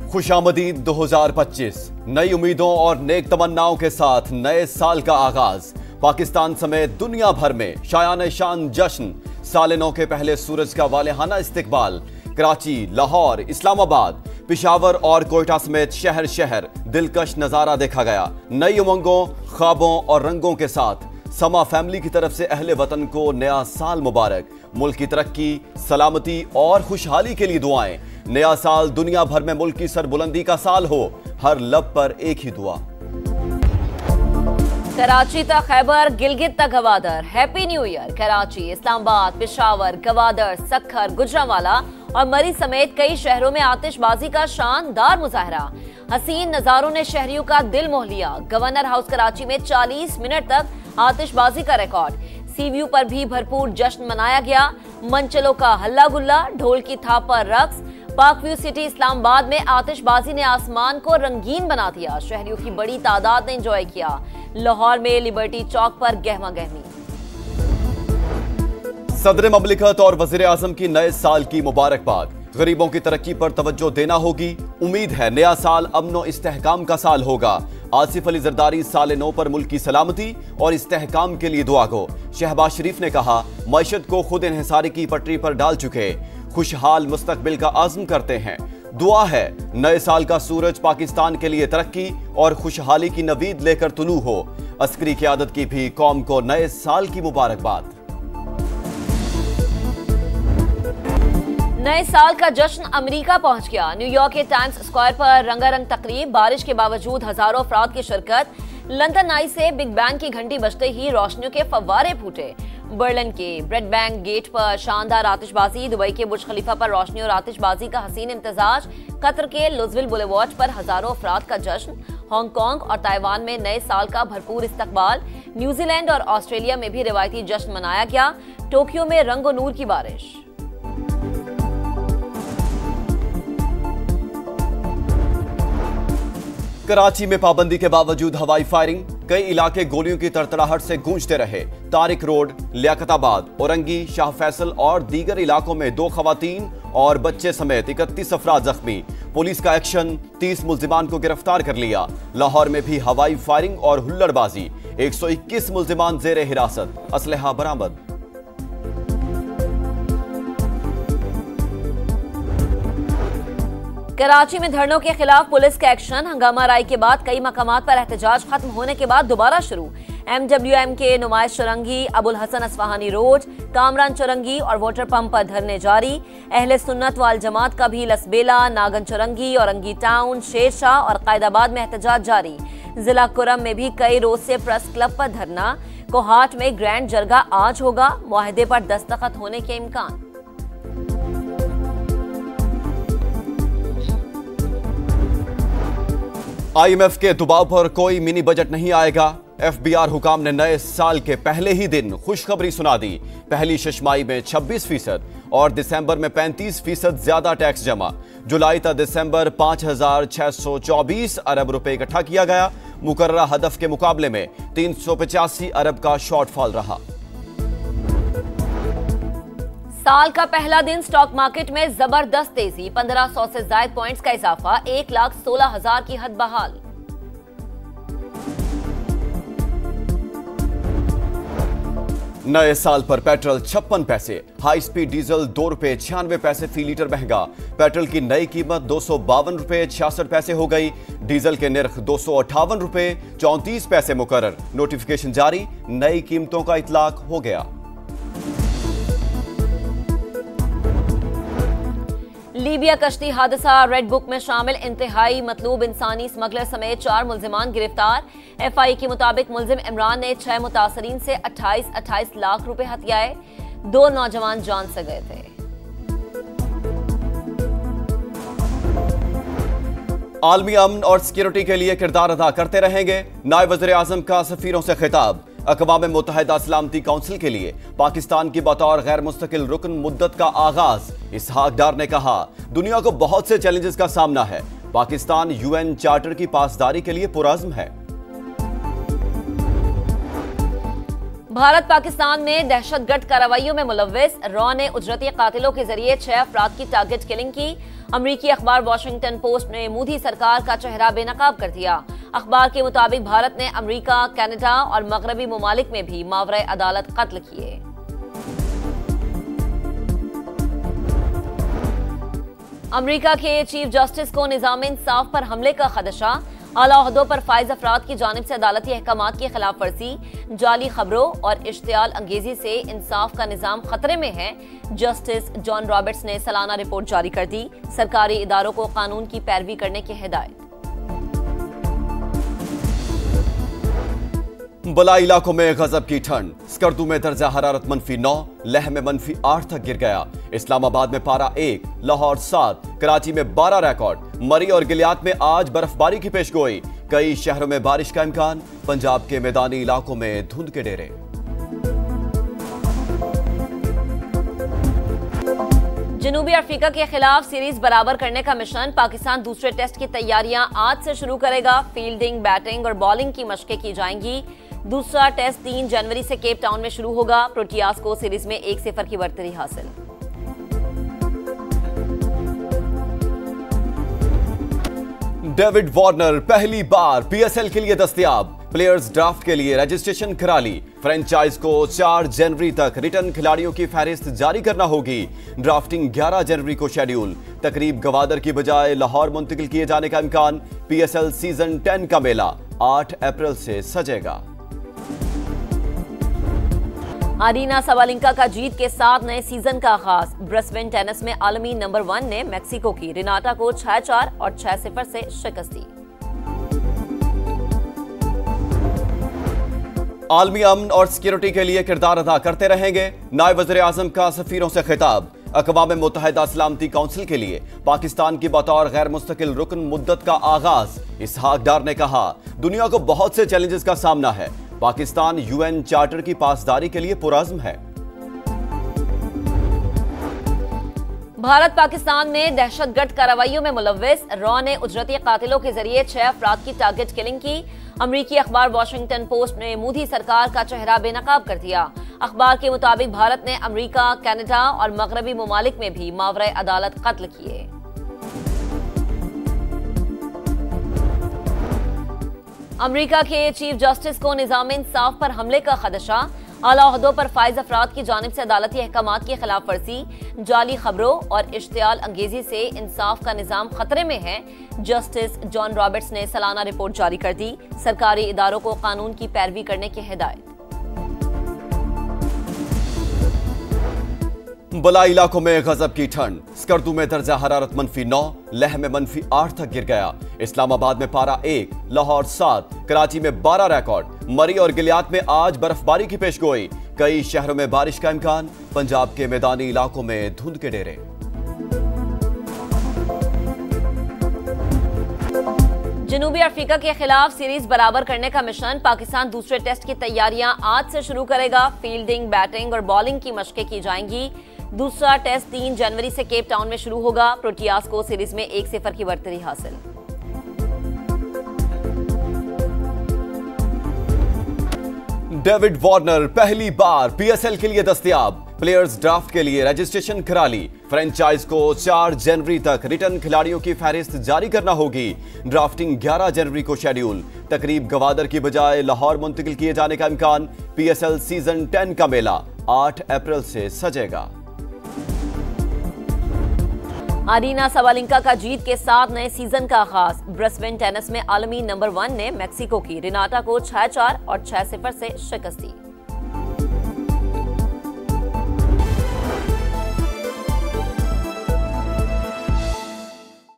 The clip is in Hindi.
खुशामदीद 2025 नई उम्मीदों और नेक तमन्नाओं के साथ नए साल का आगाज। पाकिस्तान समेत दुनिया भर में शायान शान जश्न। साल नौ के पहले सूरज का वालेहाना इस्तकबाल। कराची, लाहौर, इस्लामाबाद, पिशावर और कोयटा समेत शहर शहर दिलकश नजारा देखा गया। नई उमंगों, ख्वाबों और रंगों के साथ समा फैमिली की तरफ से अहले वतन को नया साल मुबारक। मुल्क की तरक्की, सलामती और खुशहाली के लिए दुआएं। नया साल दुनिया भर में मुल्क की सरबुलंदी का साल हो। हर लब पर एक ही दुआ। कराची तक खैबर, गिलगित तक Gwadar. Happy new year. Karachi, Islamabad, Peshawar, Gwadar, Sukkur, Gujranwala और मरी समेत कई शहरों में आतिशबाजी का शानदार मुजाहरा। हसीन नजारों ने शहरियों का दिल मोह लिया। गवर्नर हाउस कराची में 40 मिनट तक आतिशबाजी का रिकॉर्ड। सीव्यू पर भी भरपूर जश्न मनाया गया। मंचलों का हल्ला गुल्ला, ढोल की थाप पर रक्स। पार्क व्यू सिटी इस्लामाबाद में आतिशबाजी ने आसमान को रंगीन बना दिया। शहरियों की बड़ी तादाद ने एंजॉय किया। लाहौर में लिबर्टी चौक पर गहमा गहमी। सदर ममलिकत और वजीर आजम की नए साल की मुबारकबाद। गरीबों की तरक्की पर तवज्जो देना होगी। उम्मीद है नया साल अमन और इस्तेहकाम का साल होगा। आसिफ अली जरदारी साल नौ पर मुल्क की सलामती और इस्तेहकाम के लिए दुआ गो। शहबाज शरीफ ने कहा, मईशत को खुद इन्हिसारी की पटरी पर डाल चुके, खुशहाल मुस्तकबिल का आज़म करते हैं। दुआ है नए साल का सूरज पाकिस्तान के लिए तरक्की और खुशहाली की नवीद लेकर तुलू हो। अस्करी क़यादत की भी कौम को नए साल की मुबारकबाद। नए साल का जश्न अमेरिका पहुंच गया। न्यूयॉर्क के टाइम्स स्क्वायर पर रंगारंग तकरीब। बारिश के बावजूद हजारों अफराद की शिरकत। लंदन आई से बिग बैंग की घंटी बजते ही रोशनियों के फव्वारे फूटे। बर्लिन के ब्रेड बैंक गेट पर शानदार आतिशबाजी। दुबई के बुर्ज खलीफा पर रोशनी और आतिशबाजी का हसीन इम्तिजाज। कतर के लुज़विल बुलेवार्ड पर हजारों अफराद का जश्न। हांगकांग और ताइवान में नए साल का भरपूर इस्तकबाल। न्यूजीलैंड और ऑस्ट्रेलिया में भी रिवायती जश्न मनाया गया। टोक्यो में रंग और नूर की बारिश। कराची में पाबंदी के बावजूद हवाई फायरिंग। कई इलाके गोलियों की तड़तड़ाहट से गूंजते रहे। तारिक रोड, लियाकताबाद, औरंगी, शाह फैसल और दीगर इलाकों में 2 खवातीन और बच्चे समेत 31 अफराद जख्मी। पुलिस का एक्शन, 30 मुल्जिमान को गिरफ्तार कर लिया। लाहौर में भी हवाई फायरिंग और हुल्लड़बाजी। 121 मुल्जिमान जेर हिरासत। असलहा बरामद। कराची में धरनों के खिलाफ पुलिस का एक्शन। हंगामा राय के बाद कई मकामात पर एहतजाज खत्म होने के बाद दोबारा शुरू। MWM के नुमाइश चौरंगी, अबुल हसन अस्फहानी रोड, कामरान चौरंगी और वाटर पंप पर धरने जारी। अहले सुन्नत वाल जमात का भी लसबेला, नागन चौरंगी, औरंगी टाउन, शेरशाह और कायदाबाद में एहतजाज जारी। जिला कुरम में भी कई रोज से प्रेस क्लब पर धरना। कोहाट में ग्रैंड जरगा आज होगा। मुआहदे पर दस्तखत होने के इम्कान। IMF के दबाव पर कोई मिनी बजट नहीं आएगा। FBR हुकाम ने नए साल के पहले ही दिन खुशखबरी सुना दी। पहली शशमाई में 26% और दिसंबर में 35% ज्यादा टैक्स जमा। जुलाई तक दिसंबर 5,624 अरब रुपए इकट्ठा किया गया। मुकर्ररा हदफ के मुकाबले में 385 अरब का शॉर्टफॉल रहा। साल का पहला दिन स्टॉक मार्केट में जबरदस्त तेजी। 1500 से ज्यादा पॉइंट्स का इजाफा। 1,16,000 की हद बहाल। नए साल पर पेट्रोल 56 पैसे। हाई स्पीड डीजल 2 रुपए 96 पैसे फी लीटर महंगा। पेट्रोल की नई कीमत 252 रुपए 66 पैसे हो गई। डीजल के निर्ख 258 रुपए 34 पैसे मुकर्रर। नोटिफिकेशन जारी। नई कीमतों का इतलाक हो गया। लीबिया कश्ती हादसा। रेड बुक में शामिल इंतहाई मतलूब इंसानी स्मगलर समेत 4 मुल्जिमान गिरफ्तार। FI के मुताबिक मुल्जिम इमरान ने 6 मुतासरीन से 28 लाख रुपए हथियाए। 2 नौजवान जान से गए थे। आलमी अमन और सिक्योरिटी के लिए किरदार अदा करते रहेंगे। नायब वज़ीर आज़म का सफीरों से खिताब। अक़वाम मुत्तहिदा सलामती काउंसिल के लिए पाकिस्तान की बतौर गैर मुस्तकिल रुकन मुद्दत का आगाज। इसहाक डार ने कहा, दुनिया को बहुत से चैलेंजेस का सामना है। पाकिस्तान UN चार्टर की पासदारी के लिए पुरअज़्म है। भारत पाकिस्तान में दहशतगर्द कार्रवाइयों में मुलव्विस रॉ ने उजरती कातिलों के जरिए 6 अफराद की टारगेट किलिंग की। अमरीकी अखबार वॉशिंगटन पोस्ट ने मोदी सरकार का चेहरा बेनकाब कर दिया। अखबार के मुताबिक भारत ने अमरीका, कनाडा और मगरबी ममालिक में भी मावरे अदालत कत्ल किए। अमरीका के चीफ जस्टिस को निजाम इंसाफ पर हमले का खदशा। आला ओहदों पर फाइज अफराद की जानिब से अदालती अहकामात की खिलाफ वर्जी, जाली खबरों और इश्तियाल अंगेजी से इंसाफ का निजाम खतरे में है। जस्टिस जॉन रॉबर्ट्स ने सालाना रिपोर्ट जारी कर दी। सरकारी इदारों को कानून की पैरवी करने की हिदायत। बलाई इलाकों में गजब की ठंड। स्कर्दू में दर्जा हरारत -9, लेह में -8 तक गिर गया। इस्लामाबाद में पारा 1, लाहौर 7, कराची में 12 रिकॉर्ड। मरी और गिलियात में आज बर्फबारी की पेशगोई। कई शहरों में बारिश का इम्कान। पंजाब के मैदानी इलाकों में धुंध के डेरे। जनूबी अफ्रीका के खिलाफ सीरीज बराबर करने का मिशन। पाकिस्तान दूसरे टेस्ट की तैयारियां आज से शुरू करेगा। फील्डिंग, बैटिंग और बॉलिंग की मशकें की जाएंगी। दूसरा टेस्ट 3 जनवरी से केप टाउन में शुरू होगा। प्रोटियास को सीरीज में 1-0 की बढ़तरी हासिल। डेविड वार्नर पहली बार पीएसएल के लिए दस्तयाब। प्लेयर्स ड्राफ्ट के लिए रजिस्ट्रेशन करा ली। फ्रेंचाइज को 4 जनवरी तक रिटर्न खिलाड़ियों की फहरिस्त जारी करना होगी। ड्राफ्टिंग 11 जनवरी को शेड्यूल। तकरीब गवादर की बजाय लाहौर मुंतकिल किए जाने का इम्कान। पीएसएल सीजन 10 का मेला 8 अप्रैल से सजेगा। अरीना सबालेंका का जीत के साथ नए सीजन का आगाज। ब्रिस्बेन टेनिस में आलमी नंबर 1 ने मेक्सिको की रिनाटा को 6-4 और 6-0 से शिकस्त दी। आलमी अमन और सिक्योरिटी के लिए किरदार अदा करते रहेंगे। नायब वज़ीर आज़म का सफीरों से खिताब। अक़वाम मुत्तहिदा सलामती काउंसिल के लिए पाकिस्तान की बतौर गैर मुस्तकिल रुकन मुद्दत का आगाज। इसहाक डार ने कहा, दुनिया को बहुत से चैलेंजेस का सामना है। पाकिस्तान यूएन चार्टर की पासदारी के लिए पुरअज़्म है। भारत पाकिस्तान में दहशतगर्द कार्रवाइयों में मुलव्विस रॉ ने उजरती कातिलों के जरिए 6 अफराद की टारगेट किलिंग की। अमरीकी अखबार वॉशिंगटन पोस्ट ने मोदी सरकार का चेहरा बेनकाब कर दिया। अखबार के मुताबिक भारत ने अमरीका, कनाडा और मगरबी ममालिक में भी मावरे अदालत कत्ल किए। अमरीका के चीफ जस्टिस को निजाम इंसाफ पर हमले का खदशा। आला ओहदों पर फाइज अफराद की जानिब से अदालती अहकामात की खिलाफ वर्जी, जाली खबरों और इश्तियाल अंगेजी से इंसाफ का निजाम खतरे में है। जस्टिस जॉन रॉबर्ट्स ने सालाना रिपोर्ट जारी कर दी। सरकारी इदारों को कानून की पैरवी करने की हिदायत। बलाई इलाकों में गजब की ठंड। स्कर्दू में दर्जा हरारत -9, लेह में -8 तक गिर गया। इस्लामाबाद में पारा 1, लाहौर 7, कराची में 12 रिकॉर्ड। मरी और गिलियात में आज बर्फबारी की पेशगोई। कई शहरों में बारिश का इम्कान। पंजाब के मैदानी इलाकों में धुंध के डेरे। जनूबी अफ्रीका के खिलाफ सीरीज बराबर करने का मिशन। पाकिस्तान दूसरे टेस्ट की तैयारियां आज से शुरू करेगा। फील्डिंग, बैटिंग और बॉलिंग की मशकें की जाएंगी। दूसरा टेस्ट 3 जनवरी से केप टाउन में शुरू होगा। प्रोटियास को सीरीज में 1-0 की बढ़तरी हासिल। डेविड वार्नर पहली बार पीएसएल के लिए दस्तयाब। प्लेयर्स ड्राफ्ट के लिए रजिस्ट्रेशन करा ली। फ्रेंचाइज को 4 जनवरी तक रिटर्न खिलाड़ियों की फहरिस्त जारी करना होगी। ड्राफ्टिंग 11 जनवरी को शेड्यूल। तकरीब गवादर की बजाय लाहौर मुंतकिल किए जाने का इम्कान। पीएसएल सीजन 10 का मेला 8 अप्रैल से सजेगा। अरीना सबालेंका का जीत के साथ नए सीजन का आगाज। ब्रिस्बेन टेनिस में आलमी नंबर 1 ने मेक्सिको की रिनाटा को 6-4 और 6-0 से शिकस्त दी।